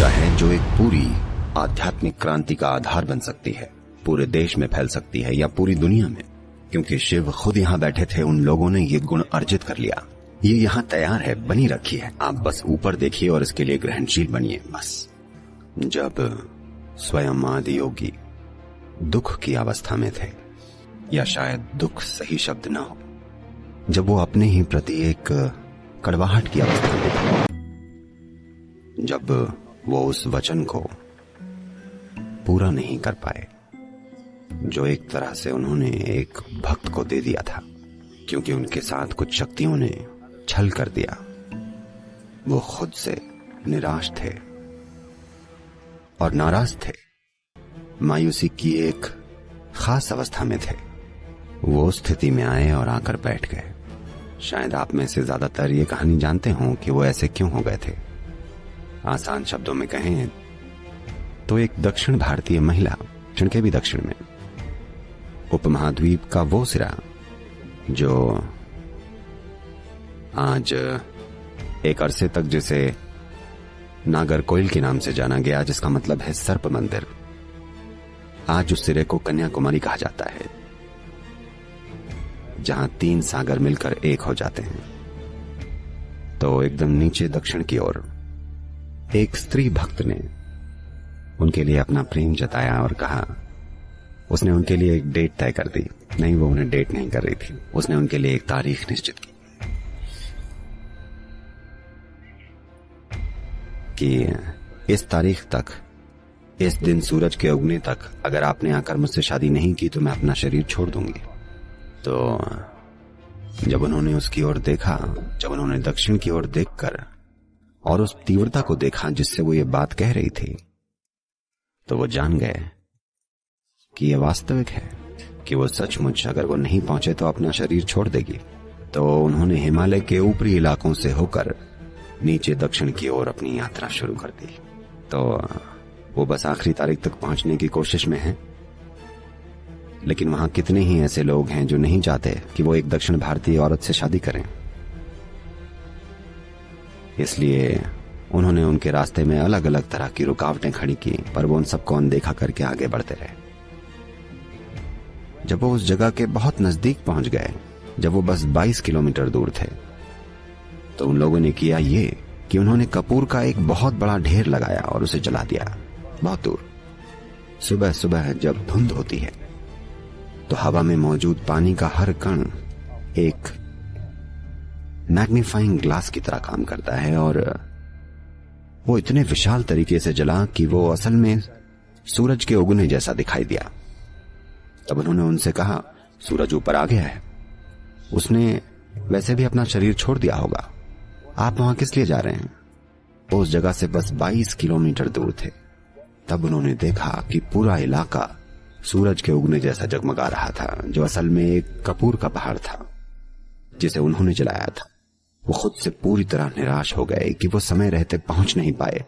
ऊर्जा है जो एक पूरी आध्यात्मिक क्रांति का आधार बन सकती है, पूरे देश में फैल सकती है या पूरी दुनिया में, क्योंकि शिव खुद यहाँ बैठे थे। उन लोगों ने ये गुण अर्जित कर लिया। ये यहाँ तैयार है, बनी रखी है। आप बस ऊपर देखिए और इसके लिए ग्रहणशील बनिए। बस जब स्वयं आदि योगी दुख की अवस्था में थे, या शायद दुख सही शब्द ना हो, जब वो अपने ही प्रति एक कड़वाहट की अवस्था में थे, जब वो उस वचन को पूरा नहीं कर पाए जो एक तरह से उन्होंने एक भक्त को दे दिया था, क्योंकि उनके साथ कुछ शक्तियों ने छल कर दिया। वो खुद से निराश थे और नाराज थे, मायूसी की एक खास अवस्था में थे। वो स्थिति में आए और आकर बैठ गए। शायद आप में से ज्यादातर ये कहानी जानते हों कि वो ऐसे क्यों हो गए थे। आसान शब्दों में कहें तो एक दक्षिण भारतीय महिला, दक्षिण के भी दक्षिण में, उपमहाद्वीप का वो सिरा जो आज एक अरसे तक जिसे नागरकोइल के नाम से जाना गया, जिसका मतलब है सर्प मंदिर, आज उस सिरे को कन्याकुमारी कहा जाता है, जहां 3 सागर मिलकर एक हो जाते हैं। तो एकदम नीचे दक्षिण की ओर एक स्त्री भक्त ने उनके लिए अपना प्रेम जताया और कहा, उसने उनके लिए एक डेट तय कर दी। नहीं, वो उन्हें डेट नहीं कर रही थी, उसने उनके लिए एक तारीख निश्चित की कि इस तारीख तक, इस दिन सूरज के उगने तक अगर आपने आकर मुझसे शादी नहीं की तो मैं अपना शरीर छोड़ दूंगी। तो जब उन्होंने उसकी ओर देखा, जब उन्होंने दक्षिण की ओर देखकर और उस तीव्रता को देखा जिससे वो ये बात कह रही थी, तो वो जान गए कि यह वास्तविक है, कि वो सचमुच अगर वो नहीं पहुंचे तो अपना शरीर छोड़ देगी। तो उन्होंने हिमालय के ऊपरी इलाकों से होकर नीचे दक्षिण की ओर अपनी यात्रा शुरू कर दी। तो वो बस आखिरी तारीख तक पहुंचने की कोशिश में हैं, लेकिन वहां कितने ही ऐसे लोग हैं जो नहीं चाहते कि वो एक दक्षिण भारतीय औरत से शादी करें। इसलिए उन्होंने उनके रास्ते में अलग अलग तरह की रुकावटें खड़ी की, पर वो उन सबको अनदेखा करके आगे बढ़ते रहे। जब वो उस जगह के बहुत नजदीक पहुंच गए, जब वो बस 22 किलोमीटर दूर थे, तो उन लोगों ने किया ये कि उन्होंने कपूर का एक बहुत बड़ा ढेर लगाया और उसे जला दिया बहुत दूर। सुबह सुबह जब धुंध होती है तो हवा में मौजूद पानी का हर कण एक मैग्नीफाइंग ग्लास की तरह काम करता है, और वो इतने विशाल तरीके से जला कि वो असल में सूरज के उगने जैसा दिखाई दिया। तब उन्होंने उनसे कहा, सूरज ऊपर आ गया है, उसने वैसे भी अपना शरीर छोड़ दिया होगा, आप वहां किस लिए जा रहे हैं? वो उस जगह से बस 22 किलोमीटर दूर थे। तब उन्होंने देखा कि पूरा इलाका सूरज के उगने जैसा जगमगा रहा था, जो असल में एक कपूर का पहाड़ था जिसे उन्होंने जलाया था। वो खुद से पूरी तरह निराश हो गए कि वो समय रहते पहुंच नहीं पाए।